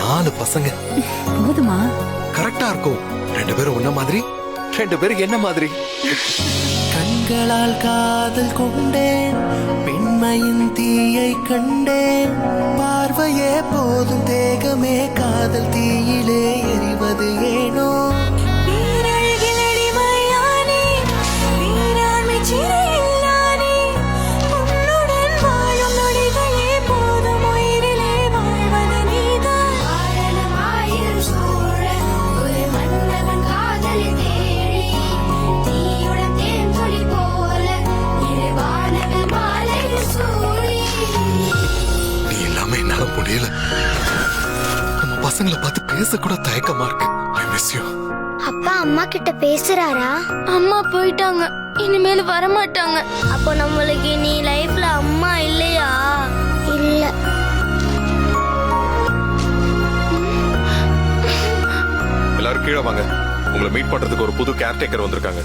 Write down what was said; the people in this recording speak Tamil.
4 பசங்க. போதுமா? கரெக்டா இருக்கும். 2 பேரும் உன்ன மாதிரி, 2 பேரும் என்ன மாதிரி. கண்களால் காதல் கொண்டேன், பெண்மையின் தீயை கண்டேன். பார்வையே போதும் தேகமே காதல் தீயிலே எரிவது ஏனோ. நீ இல்லாம என்னால முடியல. நம்ம பசங்களை பார்த்து பேச கூட தயக்கமா இருக்கு. I miss you. அப்பா அம்மா கிட்ட பேசுறாரா? அம்மா போயிட்டாங்க, இனிமேல் வரமாட்டாங்க. அப்போ நம்மளுக்கு நீ லைஃப்ல அம்மா இல்லையா? இல்ல. எல்லாரும் கீழே வாங்க. உங்களை மீட் பண்றதுக்கு ஒரு புது கேர்டேக்கர் வந்திருக்காங்க.